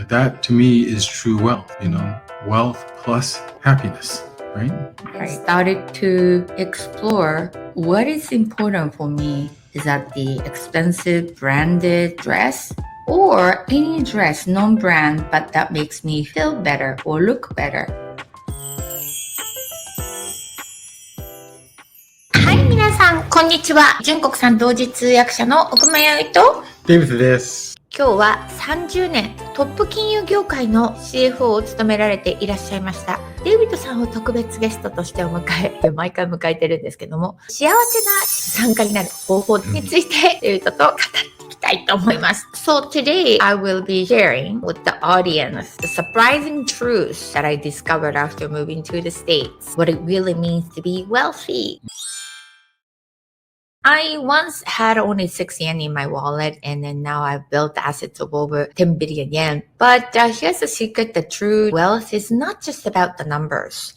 that to me is true wealth, wealth plus happiness, right? I started to explore what is important for me. Is that the expensive branded dress or any dress, non-brand, but that makes me feel better or look better? はい、皆さん、こんにちは。純国さん同時通訳者の奥間弥生とデイビッドです。今日は30年トップ金融業界の CFO を務められていらっしゃいましたデイビッドさんを特別ゲストとしてお迎え、毎回迎えてるんですけども、幸せな資産家になる方法についてデイビッドと語っていきたいと思います。So today I will be sharing with the audience the surprising truths that I discovered after moving to the States, what it really means to be wealthy.I once had only 6 yen in my wallet, and then now I've built assets of over 10 billion yen. But here's the secret, the true wealth is not just about the numbers.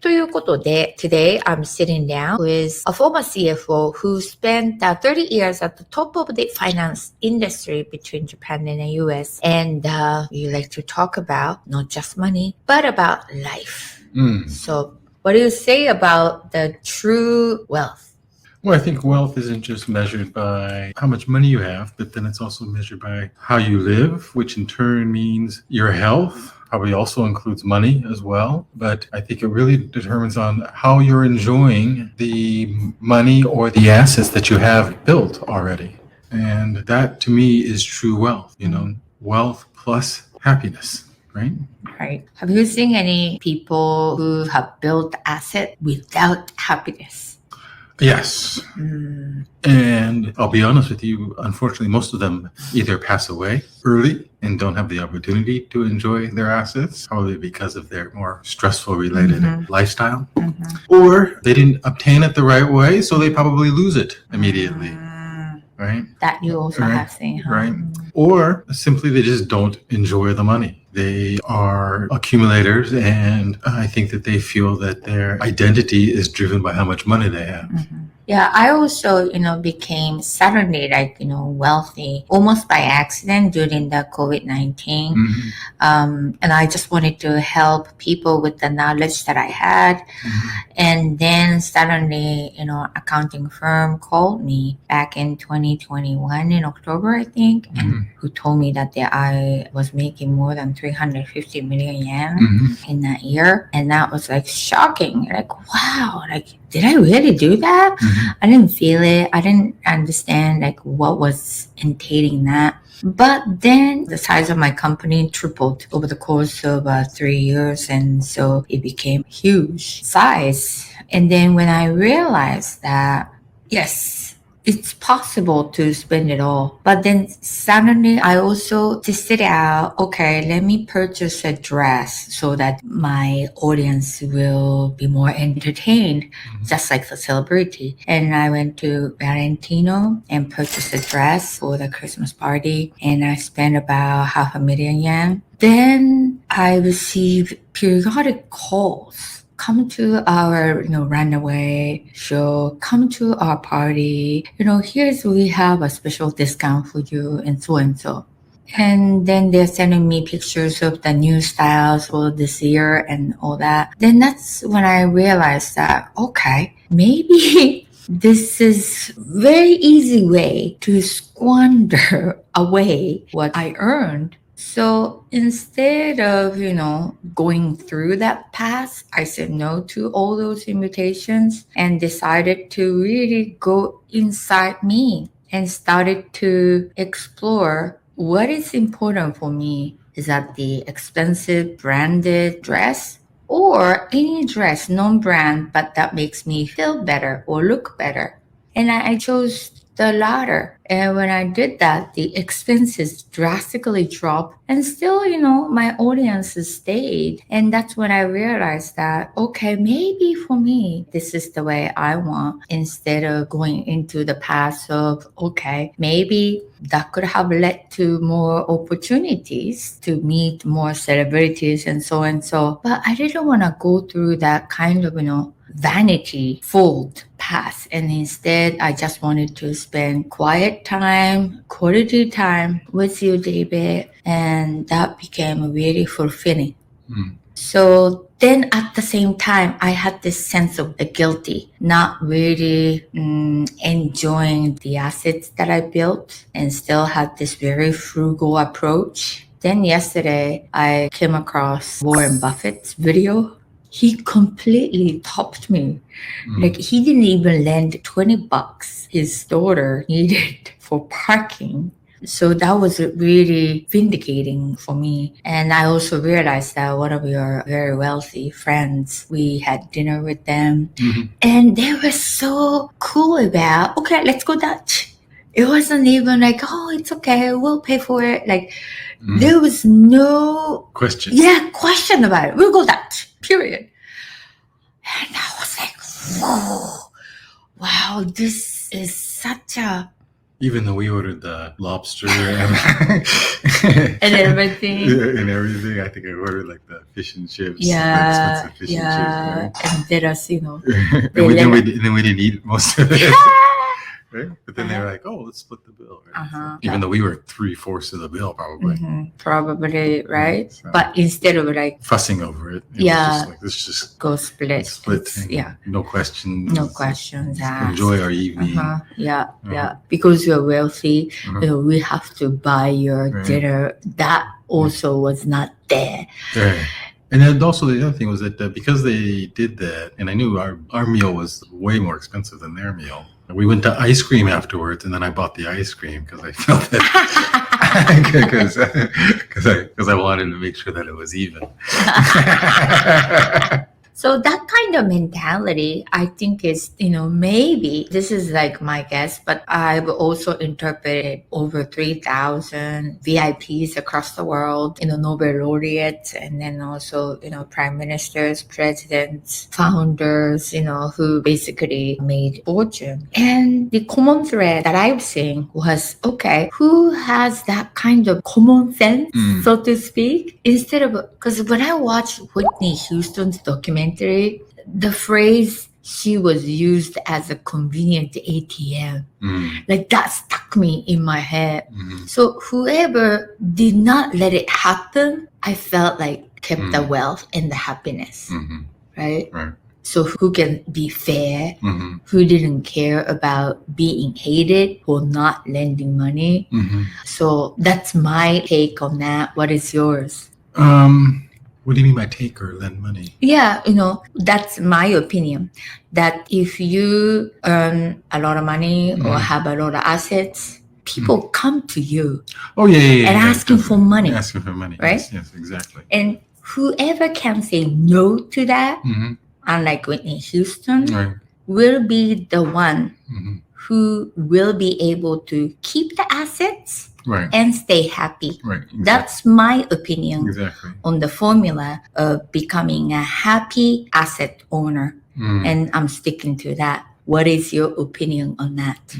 ということで、today I'm sitting down with a former CFO who spent 30 years at the top of the finance industry between Japan and the US. And we like to talk about not just money, but about life. So what do you say about the true wealth?Well, I think wealth isn't just measured by how much money you have, but then it's also measured by how you live, which in turn means your health, probably also includes money as well. But I think it really determines on how you're enjoying the money or the assets that you have built already. And that to me is true wealth, wealth plus happiness.Right? Right. Have you seen any people who have built assets without happiness?Yes. And I'll be honest with you, unfortunately, most of them either pass away early and don't have the opportunity to enjoy their assets, probably because of their more stressful related lifestyle, or they didn't obtain it the right way, so they probably lose it immediately. Right? That you also have seen, huh? Right. Or simply they just don't enjoy the money. They are accumulators, and I think that they feel that their identity is driven by how much money they have. Yeah, I also, became suddenly wealthy almost by accident during the COVID-19. And I just wanted to help people with the knowledge that I had. And then suddenly, accounting firm called me back in 2021 in October, I think, and who told me that I was making more than 350 million yen in that year. And that was shocking. Wow, did I really do that? I didn't feel it. I didn't understand what was entailing that. But then the size of my company tripled over the course of 3 years. And so it became huge size. And then when I realized that, yes, it's possible to spend it all. But then suddenly I also tested out, okay, let me purchase a dress so that my audience will be more entertained, just like the celebrity. And I went to Valentino and purchased a dress for the Christmas party. And I spent about 500,000 yen. Then I received periodic calls.Come to our, runaway show. Come to our party. We have a special discount for you and so and so. And then they're sending me pictures of the new styles for this year and all that. Then that's when I realized that, okay, maybe this is very easy way to squander away what I earned.So instead of, going through that path, I said no to all those invitations and decided to really go inside me and started to explore what is important for me. Is that the expensive branded dress or any dress, non-brand, but that makes me feel better or look better? And I chose the latter. And when I did that, the expenses drastically dropped and still, my audience stayed. And that's when I realized that, okay, maybe for me, this is the way I want instead of going into the path of, okay, maybe that could have led to more opportunities to meet more celebrities and so and so. But I didn't want to go through that kind of, vanity-filled path. pass. And instead, I just wanted to spend quiet time, quality time with you, David. And that became really fulfilling. So then at the same time, I had this sense of the guilty, not really enjoying the assets that I built and still had this very frugal approach. Then yesterday, I came across Warren Buffett's video. He completely topped me. Like he didn't even lend $20 his daughter needed for parking. So that was really vindicating for me. And I also realized that one of your very wealthy friends, we had dinner with them. And they were so cool about, okay, let's go Dutch. It wasn't even like, oh, it's okay, we'll pay for it. Like there was no question. Yeah, question about it. We'll go Dutch, period. And I was like, whoa, wow, this is such a... Even though we ordered the lobster and everything. And everything, I think I ordered like the fish and chips. Yeah, expensive fish and chips. Right? And there's, and then we didn't eat most of it. Right? But then they were like, oh, let's split the bill. Right? So even though we were 3/4 of the bill, probably. Probably, right? So, but instead of like fussing over it, was just like, let's just go split. No questions. No questions asked. Enjoy our evening. Yeah. Because you're wealthy, you know, we have to buy your dinner. That also was not there. Right. And then also the other thing was that because they did that, and I knew our meal was way more expensive than their meal. We went to ice cream afterwards, and then I bought the ice cream because I felt that because I wanted to make sure that it was even. So that kind of mentality, I think is, you know, maybe this is like my guess, but I've also interpreted over 3,000 VIPs across the world, you know, Nobel laureates, and then also, you know, prime ministers, presidents, founders, you know, who basically made fortune. And the common thread that I've seen was, okay, who has that kind of common sense, so to speak, instead of, because when I watched Whitney Houston's documentary, the phrase she was used as a convenient ATM, like that stuck me in my head. So whoever did not let it happen, I felt like kept the wealth and the happiness, right? So who can be fair, who didn't care about being hated for not lending money. So that's my take on that. What is yours? What do you mean by take or lend money? Yeah, you know, that's my opinion. That if you earn a lot of money or have a lot of assets, people come to you. Oh, yeah. And asking for money. Asking for money. Right? Yes, exactly. And whoever can say no to that, unlike Whitney Houston, will be the one who will be able to keep the assets and stay happy. Exactly. That's my opinion on the formula of becoming a happy asset owner. And I'm sticking to that. What is your opinion on that?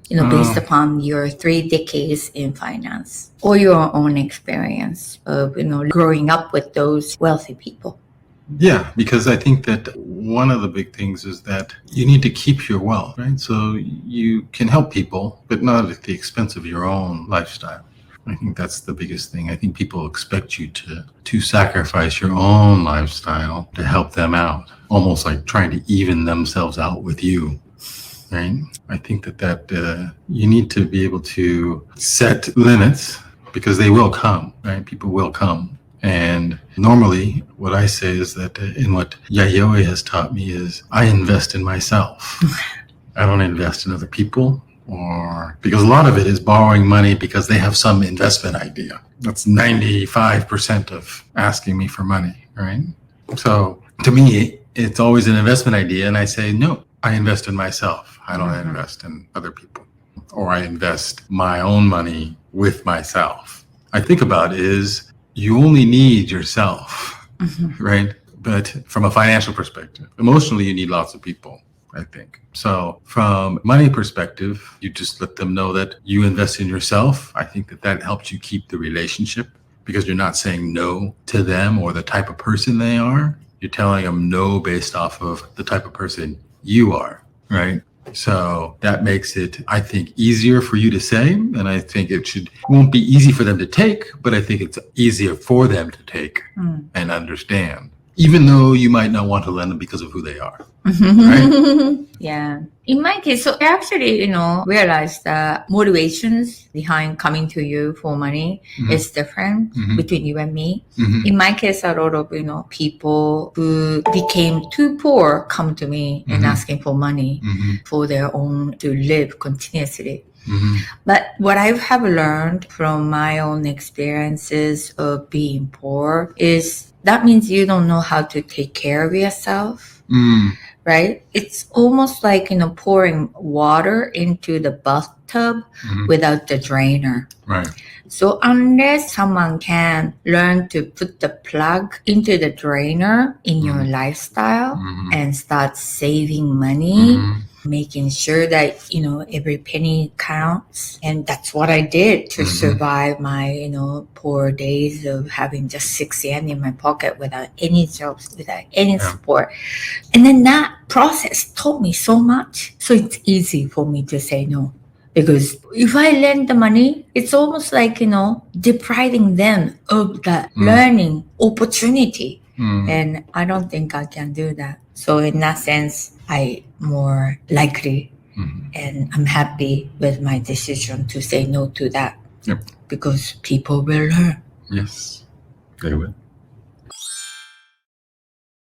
You know, based upon your 3 decades in finance or your own experience of, you know, growing up with those wealthy people. Yeah, because I think that one of the big things is that you need to keep your wealth, right? So you can help people, but not at the expense of your own lifestyle. I think that's the biggest thing. I think people expect you to sacrifice your own lifestyle to help them out, almost like trying to even themselves out with you, right? I think that you need to be able to set limits because they will come, right? People will come. And normally what I say is that in what Yayoi has taught me is I invest in myself. I don't invest in other people, or because a lot of it is borrowing money because they have some investment idea. That's 95% of asking me for money, right? So to me, it's always an investment idea. And I say, no, I invest in myself. I don't invest in other people, or I invest my own money with myself. I think about is, you only need yourself, right? But from a financial perspective, emotionally, you need lots of people, I think. So from money perspective, you just let them know that you invest in yourself. I think that helps you keep the relationship because you're not saying no to them or the type of person they are. You're telling them no based off of the type of person you are, right? So that makes it, I think, easier for you to say, and I think won't be easy for them to take, but I think it's easier for them to take and understand, even though you might not want to lend them because of who they are, right? Yeah. In my case, so I actually, realized that motivations behind coming to you for money is different between you and me. In my case, a lot of, people who became too poor come to me and asking for money for their own to live continuously. But what I have learned from my own experiences of being poor is that means you don't know how to take care of yourself. Right? It's almost like, pouring water into the bathtub without the drainer. Right. So unless someone can learn to put the plug into the drainer in your lifestyle and start saving money, making sure that, every penny counts. And that's what I did to survive my, poor days of having just 6 yen in my pocket without any jobs, without any support. And then that process taught me so much. So it's easy for me to say no. Because if I lend the money, it's almost like, depriving them of that learning opportunity. And I don't think I can do that. So in that sense, I more likely and I'm happy with my decision to say no to that. Yep. Because people will learn. Yes, they will.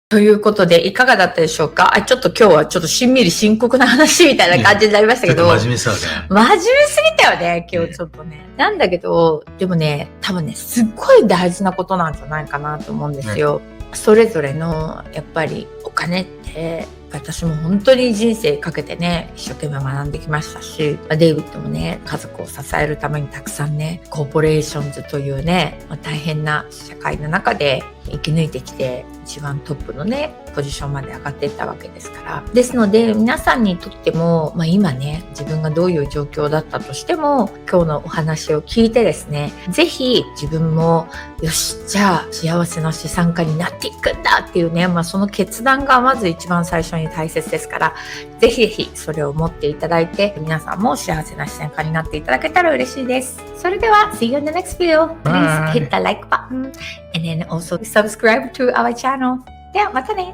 ということで、いかがだったでしょうか？ちょっと今日はちょっとしんみり深刻な話みたいな感じになりましたけど。真面目さね。真面目すぎたよね、今日ちょっとね。なんだけど、でもね、多分ね、すっごい大事なことなんじゃないかなと思うんですよ。それぞれの、やっぱりお金って、私も本当に人生かけてね、一生懸命学んできましたし、デイビッドもね、家族を支えるためにたくさんね、コーポレーションズというね、大変な社会の中で生き抜いてきて、一番トップのね、ポジションまで上がっていったわけですから。ですので、皆さんにとっても、今ね、自分がどういう状況だったとしても、今日のお話を聞いてですね、ぜひ自分も、よし、じゃあ幸せな資産家になっていくんだっていうね、その決断がまず一番最初に大切ですから、ぜひぜひそれを持っていただいて、皆さんも幸せな資産家になっていただけたら嬉しいです。それでは、see you in the next video. Please hit the like button and then also subscribe to our channel. ではまたね。